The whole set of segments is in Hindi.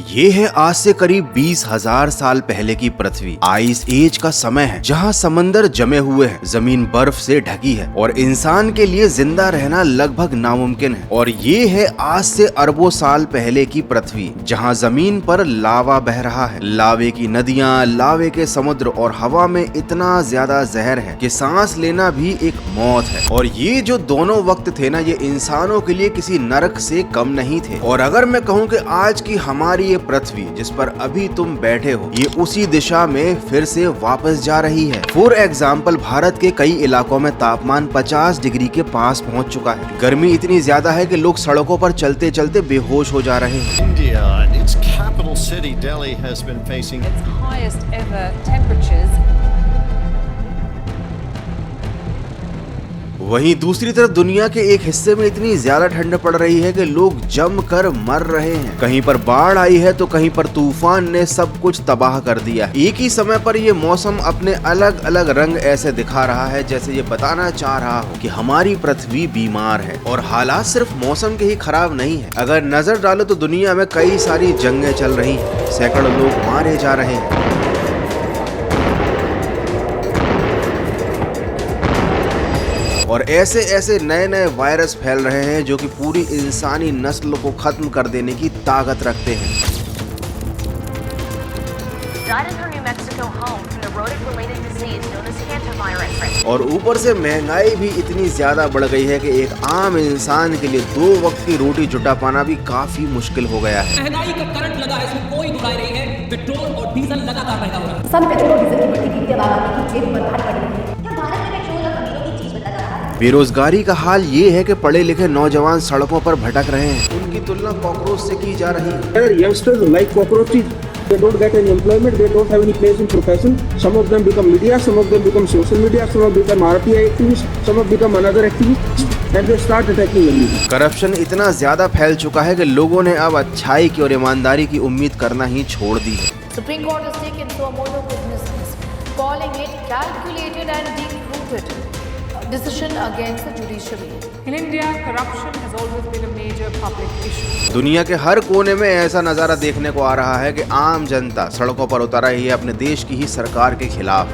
ये है आज से करीब 20,000 साल पहले की पृथ्वी। आइस एज का समय है जहाँ समंदर जमे हुए हैं, जमीन बर्फ से ढकी है और इंसान के लिए जिंदा रहना लगभग नामुमकिन है। और ये है आज से अरबों साल पहले की पृथ्वी जहाँ जमीन पर लावा बह रहा है। लावे की नदियाँ, लावे के समुद्र और हवा में इतना ज्यादा जहर है कि सांस लेना भी एक मौत है। और ये जो दोनों वक्त थे ना, ये इंसानों के लिए किसी नरक से कम नहीं थे। और अगर मैं कहूँ कि आज की हमारी ये पृथ्वी जिस पर अभी तुम बैठे हो, ये उसी दिशा में फिर से वापस जा रही है। फॉर एग्जाम्पल, भारत के कई इलाकों में तापमान 50 डिग्री के पास पहुंच चुका है। गर्मी इतनी ज्यादा है कि लोग सड़कों पर चलते चलते बेहोश हो जा रहे हैं। India and its capital city Delhi has been facing its highest ever temperatures. वहीं दूसरी तरफ दुनिया के एक हिस्से में इतनी ज्यादा ठंड पड़ रही है कि लोग जम कर मर रहे हैं। कहीं पर बाढ़ आई है तो कहीं पर तूफान ने सब कुछ तबाह कर दिया। एक ही समय पर ये मौसम अपने अलग अलग रंग ऐसे दिखा रहा है जैसे ये बताना चाह रहा हो कि हमारी पृथ्वी बीमार है। और हालात सिर्फ मौसम के ही खराब नहीं है। अगर नजर डालो तो दुनिया में कई सारी जंगें चल रही हैं, सैकड़ों लोग मारे जा रहे हैं। और ऐसे ऐसे नए नए वायरस फैल रहे हैं जो कि पूरी इंसानी नस्ल को खत्म कर देने की ताकत रखते हैं। और ऊपर से महंगाई भी इतनी ज्यादा बढ़ गई है कि एक आम इंसान के लिए 2 वक्त की रोटी जुटा पाना भी काफी मुश्किल हो गया है। महंगाई का करंट लगा है, इसमें कोई दुराई नहीं है। पेट्रोल और डीजल लगातार महंगा हो रहा है। सब पेट्रोल और डीजल की बढ़ती कीमतें आम आदमी की जेब पर भार पड़ रही है। बेरोजगारी का हाल ये है कि पढ़े लिखे नौजवान सड़कों पर भटक रहे हैं। उनकी तुलना कॉकरोच से की जा रही है। Youngsters like cockroaches. They don't get any employment. They don't have any place in profession. Some of them become media. Some of them become social media. Some of them become RTI activists. Some of them become another activists. And they start attacking everyone. Corruption इतना ज्यादा फैल चुका है कि लोगों ने अब अच्छाई की और ईमानदारी की उम्मीद करना ही छोड़ दी है। Supreme Court has taken so much of business, calling it calculated and deep-rooted decision against the judiciary. In India, corruption has always been a major public issue. दुनिया के हर कोने में ऐसा नजारा देखने को आ रहा है कि आम जनता सड़कों पर उतर रही है अपने देश की ही सरकार के खिलाफ।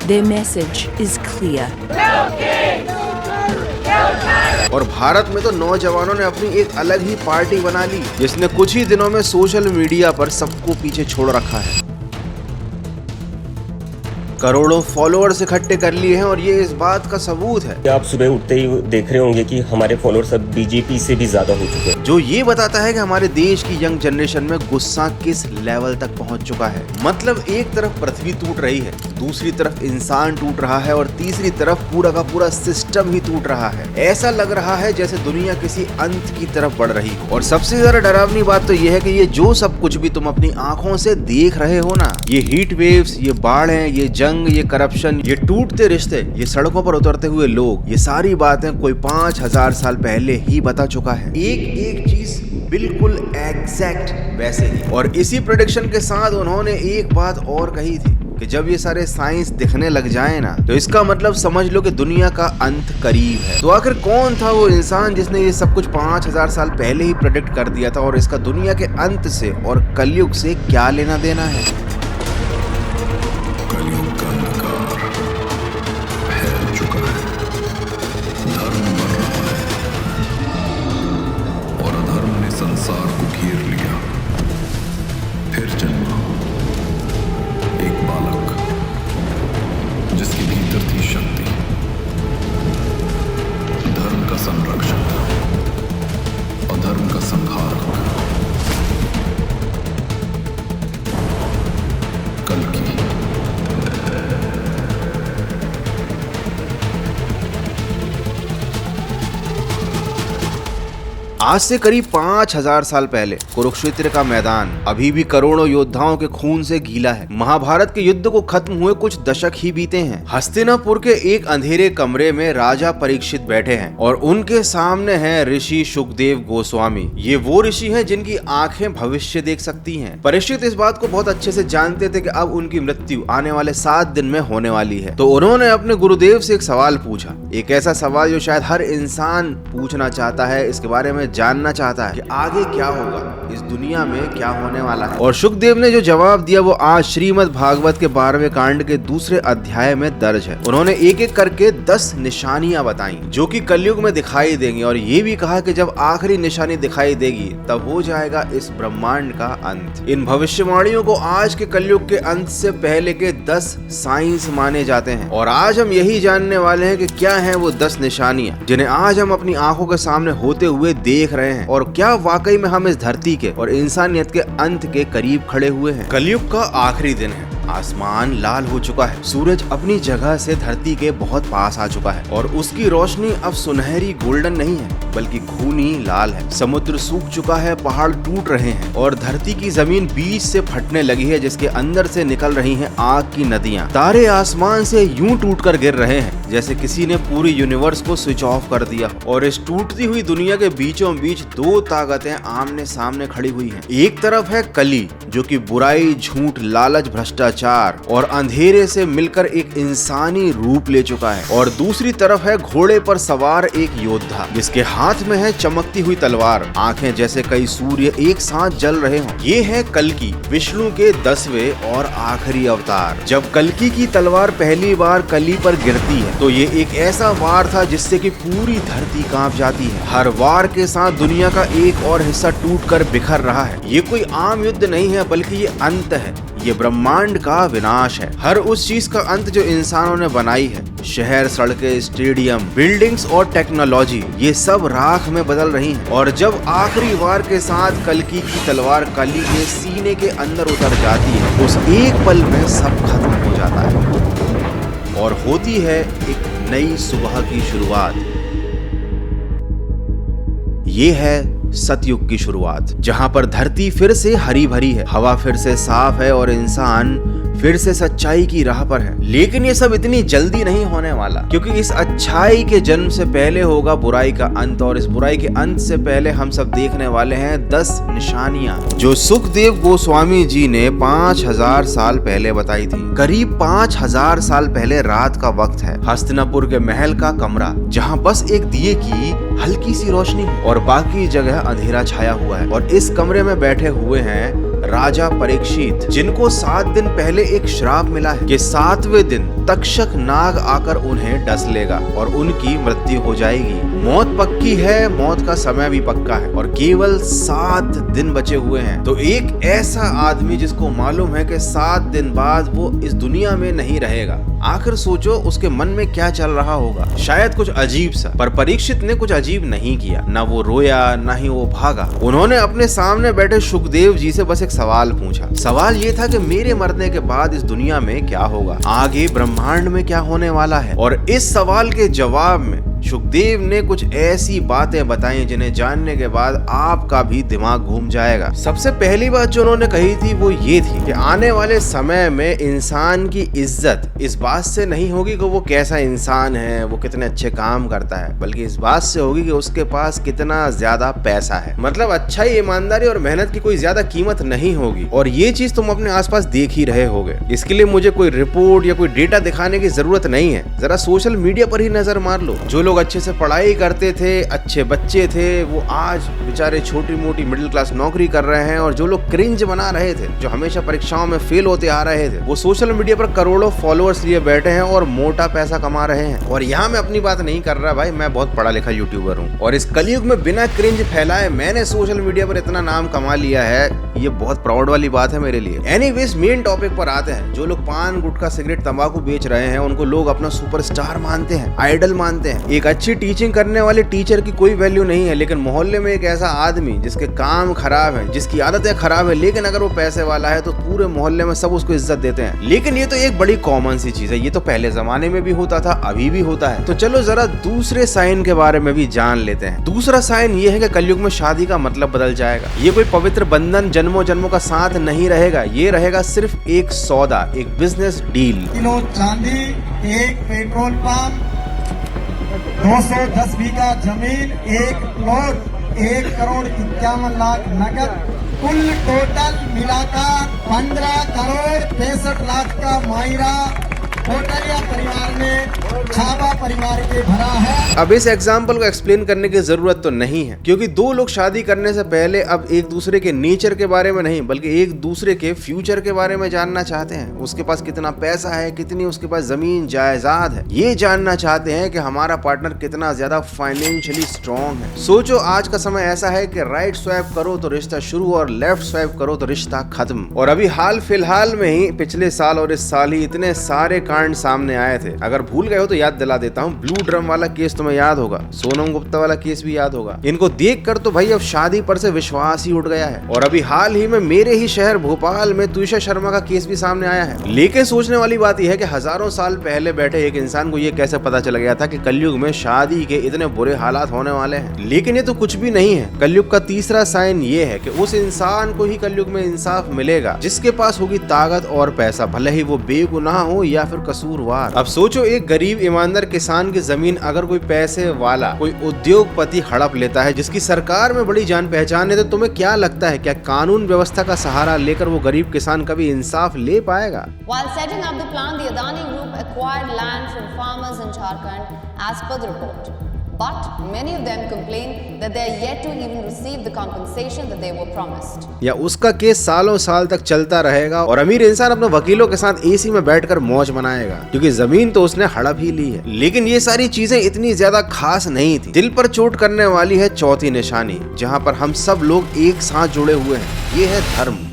Their message is clear. और भारत में तो नौजवानों ने अपनी एक अलग ही पार्टी बना ली जिसने कुछ ही दिनों में सोशल मीडिया पर सबको पीछे छोड़ रखा है। करोड़ों फॉलोअर्स इकट्ठे कर लिए हैं और ये इस बात का सबूत है। आप सुबह उठते ही देख रहे होंगे कि हमारे फॉलोअर्स अब बीजेपी से भी ज्यादा हो चुके हैं, जो ये बताता है कि हमारे देश की यंग जनरेशन में गुस्सा किस लेवल तक पहुंच चुका है। मतलब एक तरफ पृथ्वी टूट रही है, दूसरी तरफ इंसान टूट रहा है और तीसरी तरफ पूरा का पूरा सिस्टम ही टूट रहा है। ऐसा लग रहा है जैसे दुनिया किसी अंत की तरफ बढ़ रही हो। और सबसे ज्यादा डरावनी बात तो ये है कि ये जो सब कुछ भी तुम अपनी आंखों से देख रहे हो ना, ये हीट वेव्स, ये बाढ़ें, ये जंग, ये करप्शन, ये टूटते रिश्ते, ये सड़कों पर उतरते हुए लोग, ये सारी बातें कोई 5,000 साल पहले ही बता चुका है। एक एक चीज बिल्कुल एग्जैक्ट वैसे ही। और इसी प्रेडिक्शन के साथ उन्होंने एक बात और कही थी कि जब ये सारे साइंस दिखने लग जाए ना, तो इसका मतलब समझ लो कि दुनिया का अंत करीब है। तो आखिर कौन था वो इंसान जिसने ये सब कुछ 5,000 साल पहले ही प्रेडिक्ट कर दिया था, और इसका दुनिया के अंत से और कलयुग से क्या लेना देना है? कलयुग का अंधकार फैल चुका है, धर्म मर रहा है और अधर्म ने संसार को घेर लिया। फिर जन्मा एक बालक जिसके भीतर थी शक्ति, धर्म का संरक्षक, अधर्म का संहारक। कल्कि आज से करीब 5,000 साल पहले कुरुक्षेत्र का मैदान अभी भी करोड़ों योद्धाओं के खून से गीला है। महाभारत के युद्ध को खत्म हुए कुछ दशक ही बीते हैं। हस्तिनापुर के एक अंधेरे कमरे में राजा परीक्षित बैठे हैं और उनके सामने हैं ऋषि शुकदेव गोस्वामी। ये वो ऋषि हैं जिनकी आंखें भविष्य देख सकती हैं। परीक्षित इस बात को बहुत अच्छे से जानते थे कि अब उनकी मृत्यु आने वाले 7 दिन में होने वाली है। तो उन्होंने अपने गुरुदेव से एक सवाल पूछा, एक ऐसा सवाल जो शायद हर इंसान पूछना चाहता है, इसके बारे में जानना चाहता है कि आगे क्या होगा, इस दुनिया में क्या होने वाला है। और शुकदेव ने जो जवाब दिया वो आज श्रीमद् भागवत के 12वें कांड के दूसरे अध्याय में दर्ज है। उन्होंने एक एक करके 10 निशानियां बताई जो कि कलयुग में दिखाई देंगी, और ये भी कहा कि जब आखिरी निशानी दिखाई देगी तब हो जाएगा इस ब्रह्मांड का अंत। इन भविष्यवाणियों को आज के कलयुग के अंत से पहले के 10 साइंस माने जाते हैं, और आज हम यही जानने वाले हैं कि क्या है वो 10 निशानियां जिन्हें आज हम अपनी आंखों के सामने होते हुए देख रहे हैं, और क्या वाकई में हम इस धरती के और इंसानियत के अंत के करीब खड़े हुए हैं। कलयुग का आखिरी दिन है, आसमान लाल हो चुका है, सूरज अपनी जगह से धरती के बहुत पास आ चुका है और उसकी रोशनी अब सुनहरी गोल्डन नहीं है बल्कि खूनी लाल है। समुद्र सूख चुका है, पहाड़ टूट रहे हैं और धरती की जमीन बीच से फटने लगी है, जिसके अंदर से निकल रही हैं आग की नदियां। तारे आसमान से यूं टूटकर गिर रहे हैं जैसे किसी ने पूरी यूनिवर्स को स्विच ऑफ कर दिया, और इस टूटती हुई दुनिया के बीचों बीच 2 ताकतें आमने सामने खड़ी हुई हैं। एक तरफ है कली जो कि बुराई, झूठ, लालच, भ्रष्टाचार और अंधेरे से मिलकर एक इंसानी रूप ले चुका है, और दूसरी तरफ है घोड़े पर सवार एक योद्धा जिसके हाथ में है चमकती हुई तलवार, आंखें जैसे कई सूर्य एक साथ जल रहे हों। ये है कल्कि, विष्णु के 10वें और आखिरी अवतार। जब कल्कि की तलवार पहली बार कली पर गिरती है तो ये एक ऐसा वार था जिससे कि पूरी धरती कांप जाती है। हर वार के साथ दुनिया का एक और हिस्सा टूटकर बिखर रहा है। ये कोई आम युद्ध नहीं है बल्कि ये अंत है, ये ब्रह्मांड का विनाश है। हर उस चीज का अंत जो इंसानों ने बनाई है, शहर, सड़कें, स्टेडियम, बिल्डिंग्स और टेक्नोलॉजी, ये सब राख में बदल रही हैं। और जब आखिरी वार के साथ कल्कि की तलवार कली के सीने के अंदर उतर जाती है, उस एक पल में सब खत्म हो जाता है और होती है एक नई सुबह की शुरुआत। ये है सतयुग की शुरुआत, जहां पर धरती फिर से हरी भरी है, हवा फिर से साफ है और इंसान फिर से सच्चाई की राह पर है। लेकिन ये सब इतनी जल्दी नहीं होने वाला, क्योंकि इस अच्छाई के जन्म से पहले होगा बुराई का अंत, और इस बुराई के अंत से पहले हम सब देखने वाले हैं 10 निशानियां जो सुखदेव गोस्वामी जी ने 5000 साल पहले बताई थी। करीब 5000 साल पहले रात का वक्त है, हस्तिनापुर के महल का कमरा जहाँ बस एक दिए की हल्की सी रोशनी है और बाकी जगह अंधेरा छाया हुआ है, और इस कमरे में बैठे हुए हैं राजा परीक्षित, जिनको 7 दिन पहले एक श्राप मिला है कि 7वें दिन तक्षक नाग आकर उन्हें डस लेगा और उनकी मृत्यु हो जाएगी। मौत पक्की है, मौत का समय भी पक्का है और केवल 7 दिन बचे हुए हैं। तो एक ऐसा आदमी जिसको मालूम है कि 7 दिन बाद वो इस दुनिया में नहीं रहेगा, आखिर सोचो उसके मन में क्या चल रहा होगा। शायद कुछ अजीब सा, पर परीक्षित ने कुछ अजीब नहीं किया, ना वो रोया ना ही वो भागा। उन्होंने अपने सामने बैठे शुकदेव जी से बस एक सवाल पूछा। सवाल ये था कि मेरे मरने के बाद इस दुनिया में क्या होगा, आगे ब्रह्मांड में क्या होने वाला है। और इस सवाल के जवाब में शुकदेव ने कुछ ऐसी बातें बताई जिन्हें जानने के बाद आपका भी दिमाग घूम जाएगा। सबसे पहली बात जो उन्होंने कही थी वो ये थी कि आने वाले समय में इंसान की इज्जत इस बात से नहीं होगी कि वो कैसा इंसान है, वो कितने अच्छे काम करता है, बल्कि इस बात से होगी कि उसके पास कितना ज्यादा पैसा है। मतलब अच्छाई, ईमानदारी और मेहनत की कोई ज्यादा कीमत नहीं होगी, और ये चीज तुम अपने आसपास देख ही रहे होगे। इसके लिए मुझे कोई रिपोर्ट या कोई डेटा दिखाने की जरूरत नहीं है, जरा सोशल मीडिया पर ही नजर मार लो। जो लोग अच्छे से पढ़ाई करते थे, अच्छे बच्चे थे, वो आज बेचारे छोटी मोटी मिडिल क्लास नौकरी कर रहे हैं, और जो लोग क्रिंज बना रहे थे, जो हमेशा परीक्षाओं में फेल होते आ रहे थे, वो सोशल मीडिया पर करोड़ों फॉलोअर्स लिए बैठे हैं और मोटा पैसा कमा रहे हैं। और यहाँ मैं अपनी बात नहीं कर रहा भाई, मैं बहुत पढ़ा लिखा यूट्यूबर हूँ, और इस कलयुग में बिना क्रिंज फैलाए मैंने सोशल मीडिया पर इतना नाम कमा लिया है, ये बहुत प्राउड वाली बात है मेरे लिए। एनीवेज, मेन टॉपिक पर आते हैं। जो लोग पान, गुटखा, सिगरेट, तंबाकू बेच रहे हैं, उनको लोग अपना सुपरस्टार मानते हैं, आइडल मानते हैं। एक अच्छी टीचिंग करने वाले टीचर की कोई वैल्यू नहीं है, लेकिन मोहल्ले में एक ऐसा आदमी जिसके काम खराब है, जिसकी आदतें खराब है, लेकिन अगर वो पैसे वाला है तो पूरे मोहल्ले में सब उसको इज्जत देते हैं। लेकिन ये तो एक बड़ी कॉमन सी चीज है, ये तो पहले जमाने में भी होता था, अभी भी होता है। तो चलो जरा दूसरे साइन के बारे में भी जान लेते हैं। दूसरा साइन ये है कि कलयुग में शादी का मतलब बदल जाएगा। ये कोई पवित्र बंधन जन्मों जन्मों का साथ नहीं रहेगा, ये रहेगा सिर्फ एक सौदा, एक बिजनेस डील। किलो चांदी, एक पेट्रोल पंप, 210 बीघा जमीन, 1 प्लॉट, 1 करोड़ 51 लाख नकद, कुल टोटल मिलाकर 15 करोड़ 65 लाख का मायरा होटल या परिवार में छावा परिवार के भरा है। अब इस एग्जाम्पल को एक्सप्लेन करने की जरूरत तो नहीं है, क्योंकि दो लोग शादी करने से पहले अब एक दूसरे के नेचर के बारे में नहीं बल्कि एक दूसरे के फ्यूचर के बारे में जानना चाहते हैं। उसके पास कितना पैसा है, कितनी उसके पास जमीन जायदाद है, ये जानना चाहते हैं कि हमारा पार्टनर कितना ज्यादा फाइनेंशियली स्ट्रॉन्ग है। सोचो आज का समय ऐसा है कि राइट स्वाइप करो तो रिश्ता शुरू और लेफ्ट स्वाइप करो तो रिश्ता खत्म। और अभी हाल फिलहाल में ही पिछले साल और इस साल ही इतने सारे कांड सामने आए थे। अगर भूल गए हो तो याद दिला देता हूँ। ब्लू ड्रम वाला केस तुम्हें याद होगा, सोनम गुप्ता वाला केस भी याद होगा। इनको देखकर तो भाई अब शादी पर से विश्वास ही उठ गया है। और अभी हाल ही में मेरे ही शहर भोपाल में तुषार शर्मा का केस भी सामने आया है। लेकिन सोचने वाली बात यह है कि हजारों साल पहले बैठे एक इंसान को यह कैसे पता चल गया था कि कलयुग में शादी के इतने बुरे हालात होने वाले हैं। लेकिन ये तो कुछ भी नहीं है। कलयुग का तीसरा साइन ये है कि उस इंसान को ही कलयुग में इंसाफ मिलेगा जिसके पास होगी ताकत और पैसा, भले ही वो बेगुनाह हो या फिर कसूरवार। अब सोचो एक गरीब ईमानदार किसान की जमीन अगर कोई पैसे वाला कोई उद्योगपति हड़प लेता है जिसकी सरकार में बड़ी जान पहचान है, तो तुम्हें क्या लगता है क्या कानून व्यवस्था का सहारा लेकर वो गरीब किसान कभी इंसाफ ले पाएगा? While setting up the plant, the Adani Group acquired land from farmers in Jharkhand as per the report. But many of them complain that they are yet to even receive the compensation that they were promised. या उसका केस सालों साल तक चलता रहेगा और अमीर इंसान अपने वकीलों के साथ एसी में बैठकर मौज मनाएगा क्योंकि जमीन तो उसने हड़प ही ली है। लेकिन ये सारी चीजें इतनी ज्यादा खास नहीं थी। दिल पर चोट करने वाली है चौथी निशानी, जहाँ पर हम सब लोग एक साथ जुड़े हुए हैं। ये है धर्म,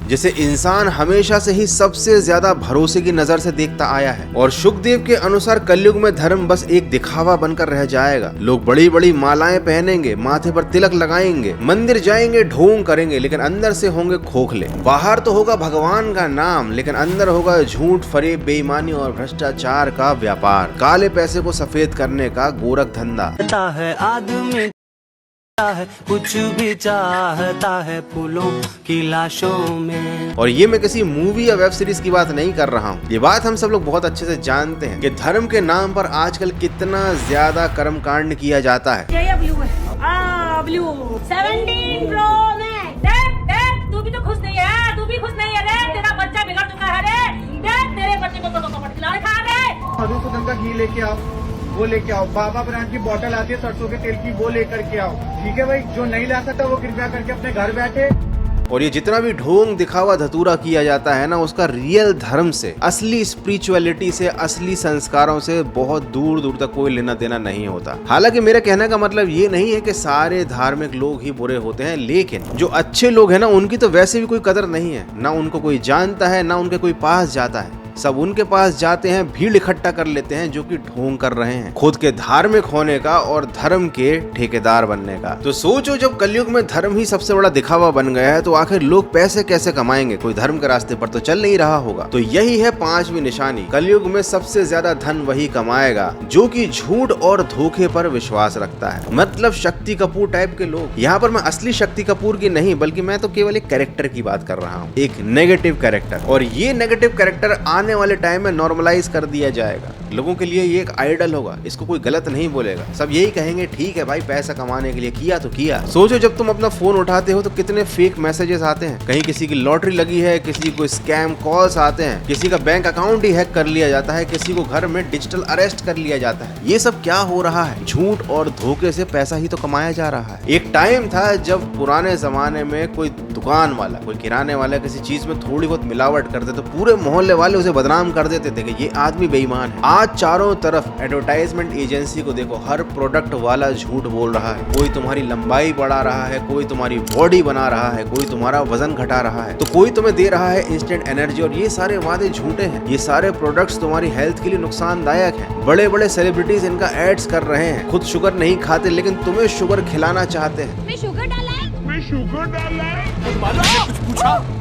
जिसे इंसान हमेशा से ही सबसे ज्यादा भरोसे की नजर से देखता आया है। और शुकदेव के अनुसार कलयुग में धर्म बस एक दिखावा बनकर रह जाएगा। लोग बड़ी बड़ी मालाएं पहनेंगे, माथे पर तिलक लगाएंगे, मंदिर जाएंगे, ढोंग करेंगे, लेकिन अंदर से होंगे खोखले। बाहर तो होगा भगवान का नाम, लेकिन अंदर होगा झूठ, फरेब, बेईमानी और भ्रष्टाचार का व्यापार, काले पैसे को सफेद करने का गोरख धंधा। आदमी है कुछ भी चाहता है फूलों की लाशों में। और ये मैं किसी मूवी या वेब सीरीज की बात नहीं कर रहा हूँ। ये बात हम सब लोग बहुत अच्छे से जानते हैं कि धर्म के नाम पर आजकल कितना ज्यादा कर्मकांड किया जाता है। Blue 17 pro max. तू भी तो खुश नहीं है, तू भी खुश नहीं है रे, तेरा बच्चा बिगड़ चुका है रे, तेरे बच्चे को तो खिला खा रे। मधुसूदन का घी लेके आओ, वो लेके आओ। बाबा ब्रांड की बोतल आती है सरसों के तेल की, वो लेकर के आओ। ठीक है भाई, जो नहीं ला सकता वो कृपया करके अपने घर बैठे। और ये जितना भी ढोंग दिखावा धतूरा किया जाता है ना, उसका रियल धर्म से, असली स्पिरिचुअलिटी से, असली संस्कारों से बहुत दूर दूर तक कोई लेना देना नहीं होता। हालांकि मेरे कहने का मतलब ये नहीं है कि सारे धार्मिक लोग ही बुरे होते हैं, लेकिन जो अच्छे लोग हैं ना, उनकी तो वैसे भी कोई कदर नहीं है। ना उनको कोई जानता है, ना उनके कोई पास जाता है। सब उनके पास जाते हैं, भीड़ इकट्ठा कर लेते हैं, जो कि ढोंग कर रहे हैं खुद के धार्मिक होने का और धर्म के ठेकेदार बनने का। तो सोचो, जब कलयुग में धर्म ही सबसे बड़ा दिखावा बन गया है, तो आखिर लोग पैसे कैसे कमाएंगे? कोई धर्म के रास्ते पर तो चल नहीं रहा होगा। तो यही है पांचवी निशानी। कलयुग में सबसे ज्यादा धन वही कमाएगा जो कि झूठ और धोखे पर विश्वास रखता है। मतलब शक्ति कपूर टाइप के लोग। यहाँ पर मैं असली शक्ति कपूर की नहीं, बल्कि मैं तो केवल एक कैरेक्टर की बात कर रहा हूँ, एक नेगेटिव कैरेक्टर। और ये नेगेटिव कैरेक्टर आने वाले टाइम में नॉर्मलाइज कर दिया जाएगा। लोगों के लिए ये एक आइडल होगा, इसको कोई गलत नहीं बोलेगा। सब यही कहेंगे, ठीक है भाई, पैसा कमाने के लिए किया तो किया। सोचो, जब तुम अपना फोन उठाते हो तो कितने फेक मैसेजेस आते हैं। कहीं किसी की लॉटरी लगी है, किसी को स्कैम कॉल्स आते हैं, किसी का बैंक अकाउंट ही हैक कर लिया जाता है, किसी को घर में डिजिटल अरेस्ट कर लिया जाता है। ये सब क्या हो रहा है? झूठ और धोखे से पैसा ही तो कमाया जा रहा है। एक टाइम था जब पुराने जमाने में कोई दुकान वाला, कोई किराने वाला किसी चीज में थोड़ी बहुत मिलावट करते तो पूरे मोहल्ले वाले उसे बदनाम कर देते थे कि ये आदमी बेईमान है। आज चारों तरफ एडवर्टाइजमेंट एजेंसी को देखो, हर प्रोडक्ट वाला झूठ बोल रहा है। कोई तुम्हारी लंबाई बढ़ा रहा है, कोई तुम्हारी बॉडी बना रहा है, कोई तुम्हारा वजन घटा रहा है, तो कोई तुम्हें दे रहा है इंस्टेंट एनर्जी। और ये सारे वादे झूठे हैं। ये सारे प्रोडक्ट्स तुम्हारी हेल्थ के लिए नुकसानदायक हैं। बड़े बड़े सेलिब्रिटीज इनका एड्स कर रहे हैं। खुद शुगर नहीं खाते, लेकिन तुम्हें शुगर खिलाना चाहते हैं। मैं शुगर डाला है, मैं शुगर डाला है।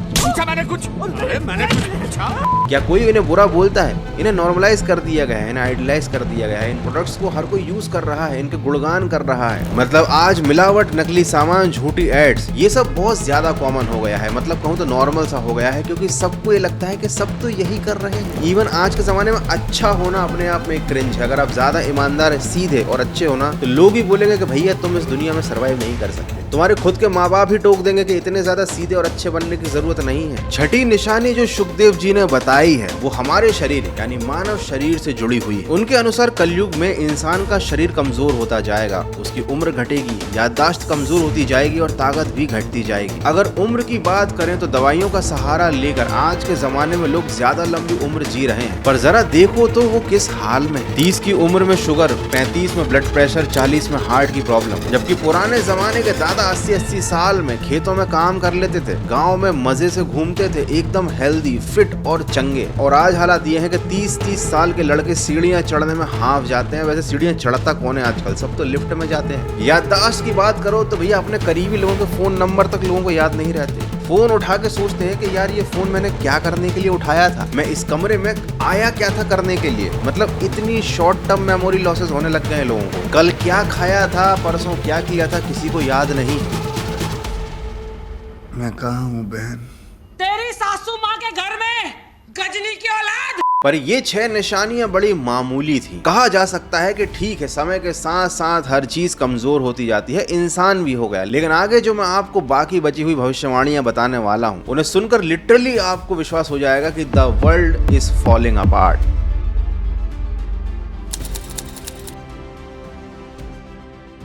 कुछ पूछा मैंने कुछ? अरे मैंने कुछ पूछा? क्या कोई इन्हें बुरा बोलता है? इन्हें नॉर्मलाइज कर दिया गया है, इन्हें आइडलाइज कर दिया गया है। इन प्रोडक्ट्स को हर कोई यूज कर रहा है, इनके गुणगान कर रहा है। मतलब आज मिलावट, नकली सामान, झूठी एड्स, ये सब बहुत ज्यादा कॉमन हो गया है। मतलब कहूँ तो नॉर्मल सा हो गया है, क्योंकि सबको ये लगता है कि सब तो यही कर रहे हैं। इवन आज के जमाने में अच्छा होना अपने आप में एक क्रिंज है। अगर आप ज्यादा ईमानदार, सीधे और अच्छे हो ना, तो लोग ही बोलेंगे कि भैया तुम इस दुनिया में सर्वाइव नहीं कर सकते। तुम्हारे खुद के माँ बाप ही टोक देंगे कि इतने ज्यादा सीधे और अच्छे बनने की जरूरत नहीं है। छठी निशानी जो शुकदेव जी ने बताई है वो हमारे शरीर यानी मानव शरीर से जुड़ी हुई है। उनके अनुसार कलयुग में इंसान का शरीर कमजोर होता जाएगा, उसकी उम्र घटेगी, याददाश्त कमजोर होती जाएगी और ताकत भी घटती जाएगी। अगर उम्र की बात करें तो दवाइयों का सहारा लेकर आज के जमाने में लोग ज्यादा लंबी उम्र जी रहे हैं, पर जरा देखो तो वो किस हाल में। 30 की उम्र में शुगर, 35 में ब्लड प्रेशर, 40 में हार्ट की प्रॉब्लम। जबकि पुराने जमाने के दादा 80-80 साल में खेतों में काम कर लेते थे, गाँव में मजे से घूमते थे, एकदम हेल्दी, फिट और चंगे। और आज हालात ये है कि 30-30 साल के लड़के सीढ़ियां चढ़ने में हाफ जाते हैं। वैसे सीढ़ियां चढ़ता कौन है आजकल, सब तो लिफ्ट में जाते हैं। याददाश्त की बात करो तो भैया अपने करीबी लोगों के फोन नंबर तक लोगों को याद नहीं रहते। फोन उठा के सोचते हैं कि यार ये फोन मैंने क्या करने के लिए उठाया था, मैं इस कमरे में आया क्या था करने के लिए। मतलब इतनी शॉर्ट टर्म मेमोरी लॉसेस होने लग गए हैं लोगों को। कल क्या खाया था, परसों क्या किया था, किसी को याद नहीं। मैं कहाँ हूँ बहन? तेरी सासू माँ के घर में गजनी की औलाद। पर ये 6 निशानियां बड़ी मामूली थी। कहा जा सकता है कि ठीक है, समय के साथ साथ हर चीज कमजोर होती जाती है, इंसान भी हो गया। लेकिन आगे जो मैं आपको बाकी बची हुई भविष्यवाणियां बताने वाला हूं, उन्हें सुनकर लिटरली आपको विश्वास हो जाएगा कि the world is falling apart.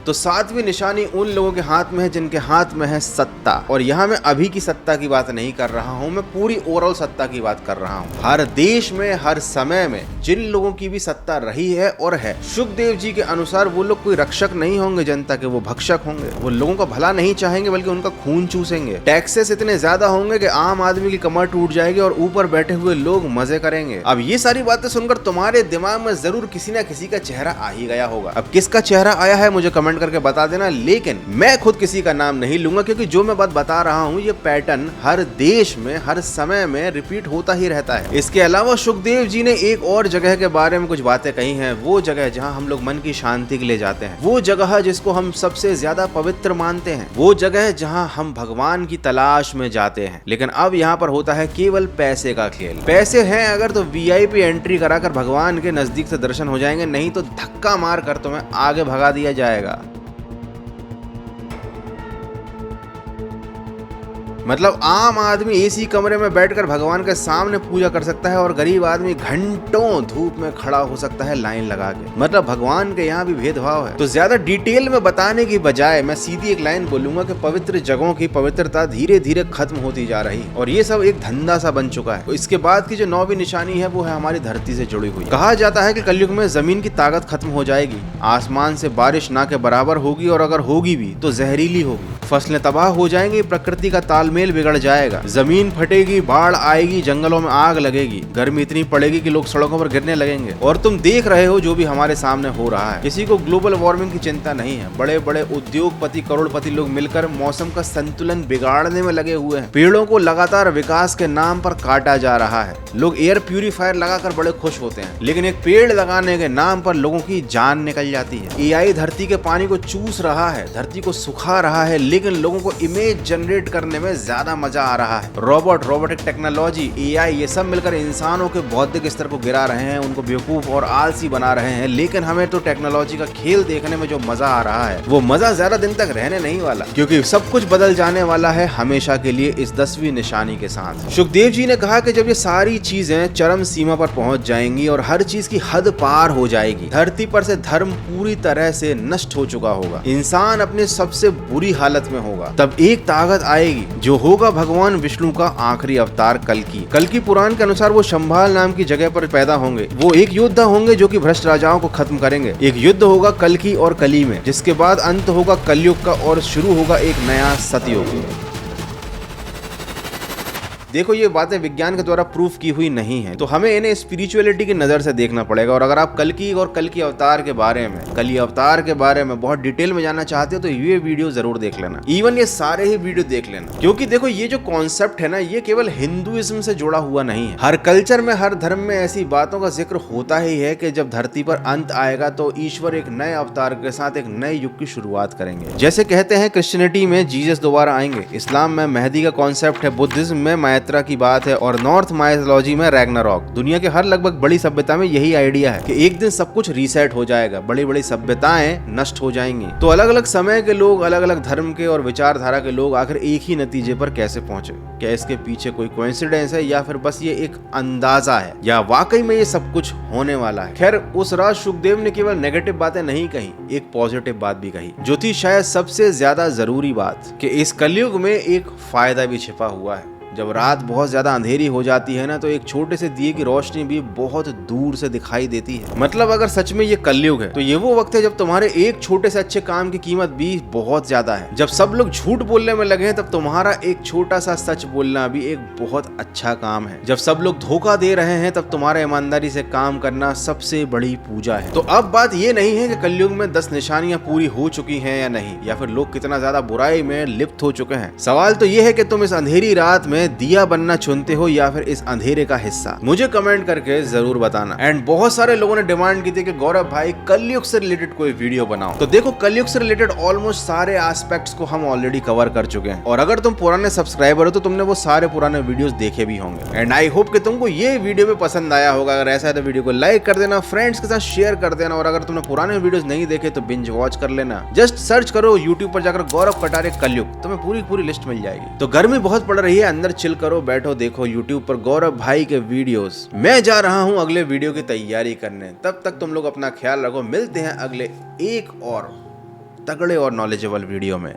तो 7वीं निशानी उन लोगों के हाथ में है जिनके हाथ में है सत्ता। और यहाँ मैं अभी की सत्ता की बात नहीं कर रहा हूँ, मैं पूरी ओवरऑल सत्ता की बात कर रहा हूँ। हर देश में, हर समय में जिन लोगों की भी सत्ता रही है और है, शुकदेव जी के अनुसार वो लोग कोई रक्षक नहीं होंगे जनता के, वो भक्षक होंगे। वो लोगों का भला नहीं चाहेंगे बल्कि उनका खून चूसेंगे। टैक्सेस इतने ज्यादा होंगे कि आम आदमी की कमर टूट जाएगी और ऊपर बैठे हुए लोग मजे करेंगे। अब ये सारी बातें सुनकर तुम्हारे दिमाग में जरूर किसी ना किसी का चेहरा आ ही गया होगा। अब किसका चेहरा आया है मुझे कमेंट करके बता देना, लेकिन मैं खुद किसी का नाम नहीं लूंगा क्योंकि जो मैं बात बता रहा हूँ ये पैटर्न हर देश में, हर समय में रिपीट होता ही रहता है। इसके अलावा शुकदेव जी ने एक और जगह के बारे में कुछ बातें कही हैं, वो जगह जहाँ हम लोग मन की शांति के लिए जाते हैं, वो जगह जिसको हम सबसे ज्यादा पवित्र मानते हैं, वो जगह जहाँ हम भगवान की तलाश में जाते हैं। लेकिन अब यहाँ पर होता है केवल पैसे का खेल। पैसे हैं अगर तो VIP एंट्री कराकर भगवान के नजदीक से दर्शन हो जाएंगे, नहीं तो धक्का मार कर तुम्हें आगे भगा दिया जाएगा। मतलब आम आदमी AC कमरे में बैठकर भगवान के सामने पूजा कर सकता है और गरीब आदमी घंटों धूप में खड़ा हो सकता है लाइन लगा के। मतलब भगवान के यहाँ भी भेदभाव है। तो ज्यादा डिटेल में बताने की बजाय मैं सीधी एक लाइन बोलूंगा कि पवित्र जगहों की पवित्रता धीरे धीरे खत्म होती जा रही है और ये सब एक धंधा सा बन चुका है। तो इसके बाद की जो 9वीं निशानी है वो है हमारी धरती से जुड़ी हुई। कहा जाता है कि कलयुग में जमीन की ताकत खत्म हो जाएगी, आसमान से बारिश ना के बराबर होगी और अगर होगी भी तो जहरीली होगी, फसलें तबाह हो जाएंगी, प्रकृति का तालमेल बिगड़ जाएगा, जमीन फटेगी, बाढ़ आएगी, जंगलों में आग लगेगी, गर्मी इतनी पड़ेगी कि लोग सड़कों पर गिरने लगेंगे। और तुम देख रहे हो जो भी हमारे सामने हो रहा है। किसी को ग्लोबल वार्मिंग की चिंता नहीं है। बड़े बड़े उद्योगपति, करोड़पति लोग मिलकर मौसम का संतुलन बिगाड़ने में लगे हुए हैं। पेड़ों को लगातार विकास के नाम पर काटा जा रहा है। लोग एयर प्यूरिफायर लगाकर बड़े खुश होते हैं, लेकिन एक पेड़ लगाने के नाम पर लोगों की जान निकल जाती है। AI धरती के पानी को चूस रहा है, धरती को सुखा रहा है, लेकिन लोगों को इमेज जनरेट करने में ज्यादा मजा आ रहा है। रोबोटिक टेक्नोलॉजी, AI ये सब मिलकर इंसानों के बौद्धिक स्तर को गिरा रहे हैं, उनको बेवकूफ और आलसी बना रहे हैं। लेकिन हमें तो टेक्नोलॉजी का खेल देखने में जो मजा आ रहा है वो मजा ज्यादा दिन तक रहने नहीं वाला, क्योंकि सब कुछ बदल जाने वाला है हमेशा के लिए इस 10वीं निशानी के साथ। शुकदेव जी ने कहा कि जब ये सारी चीजें चरम सीमा पर पहुंच जाएंगी और हर चीज की हद पार हो जाएगी, धरती पर से धर्म पूरी तरह से नष्ट हो चुका होगा, इंसान अपने सबसे बुरी हालत में होगा, तब एक ताकत आएगी जो होगा भगवान विष्णु का आखिरी अवतार कल्कि पुराण के अनुसार वो शंभाल नाम की जगह पर पैदा होंगे। वो एक योद्धा होंगे जो कि भ्रष्ट राजाओं को खत्म करेंगे। एक युद्ध होगा कल्कि और कली में, जिसके बाद अंत होगा कलयुग का और शुरू होगा एक नया सतयुग। देखो ये बातें विज्ञान के द्वारा प्रूफ की हुई नहीं है, तो हमें इन्हें स्पिरिचुअलिटी की नजर से देखना पड़ेगा। और अगर आप कल्कि और कल्कि अवतार के बारे में, कली अवतार के बारे में बहुत डिटेल में जानना चाहते हो तो ये वीडियो जरूर देख लेना, इवन ये सारे ही वीडियो देख लेना। क्योंकि देखो ये जो कॉन्सेप्ट है ना, ये केवल हिंदुइज्म से जुड़ा हुआ नहीं है। हर कल्चर में, हर धर्म में ऐसी बातों का जिक्र होता ही है कि जब धरती पर अंत आएगा तो ईश्वर एक नए अवतार के साथ एक नए युग की शुरुआत करेंगे। जैसे कहते हैं क्रिश्चियनिटी में जीसस दोबारा आएंगे, इस्लाम में मेहदी का कॉन्सेप्ट है, बुद्धिज्म में यात्रा की बात है और नॉर्थ माइथोलॉजी में रैग्नारॉक। दुनिया के हर लगभग बड़ी सभ्यता में यही आइडिया है कि एक दिन सब कुछ रीसेट हो जाएगा, बड़ी बड़ी सभ्यताएं नष्ट हो जाएंगी। तो अलग अलग समय के लोग, अलग अलग धर्म के और विचारधारा के लोग आखिर एक ही नतीजे पर कैसे पहुंचे? क्या इसके पीछे कोई कोइंसिडेंस है या फिर बस ये एक अंदाजा है, या वाकई में ये सब कुछ होने वाला है? खैर, उस रात शुकदेव ने केवल नेगेटिव बातें नहीं कही, एक पॉजिटिव बात भी कही, जो थी शायद सबसे ज्यादा जरूरी बात, कि इस कलयुग में एक फायदा भी छिपा हुआ है। जब रात बहुत ज्यादा अंधेरी हो जाती है ना, तो एक छोटे से दिए की रोशनी भी बहुत दूर से दिखाई देती है। मतलब अगर सच में ये कलयुग है तो ये वो वक्त है जब तुम्हारे एक छोटे से अच्छे काम की कीमत भी बहुत ज्यादा है। जब सब लोग झूठ बोलने में लगे हैं तब तुम्हारा एक छोटा सा सच बोलना भी एक बहुत अच्छा काम है। जब सब लोग धोखा दे रहे हैं तब तुम्हारा ईमानदारी से काम करना सबसे बड़ी पूजा है। तो अब बात ये नहीं है कि कलयुग में 10 निशानियां पूरी हो चुकी हैं या नहीं, या फिर लोग कितना ज्यादा बुराई में लिप्त हो चुके हैं। सवाल तो ये है कि तुम इस अंधेरी रात में दिया बनना चुनते हो या फिर इस अंधेरे का हिस्सा। मुझे कमेंट करके जरूर बताना। एंड बहुत सारे लोगों ने डिमांड की थी कि गौरव भाई कलयुग से रिलेटेड कोई वीडियो बनाओ। तो देखो, कलयुग से रिलेटेड ऑलमोस्ट सारे एस्पेक्ट्स को हम ऑलरेडी कवर कर चुके हैं, और अगर तुम पुराने सब्सक्राइबर हो तो तुमने वो सारे पुराने वीडियोस देखे भी होंगे। एंड आई होप कि तुमको ये वीडियो भी पसंद आया होगा। अगर ऐसा है तो वीडियो को लाइक कर देना, फ्रेंड्स के साथ शेयर कर देना, और अगर तुमने पुराने वीडियोस नहीं देखे तो बिंज वॉच कर लेना। जस्ट सर्च करो यूट्यूब पर जाकर गौरव कटारे कलयुग, तुम्हें पूरी लिस्ट मिल जाएगी। तो गर्मी बहुत पड़ रही है, अंदर चिल करो, बैठो, देखो यूट्यूब पर गौरव भाई के वीडियोस। मैं जा रहा हूं अगले वीडियो की तैयारी करने। तब तक तुम लोग अपना ख्याल रखो। मिलते हैं अगले एक और तगड़े और नॉलेजेबल वीडियो में।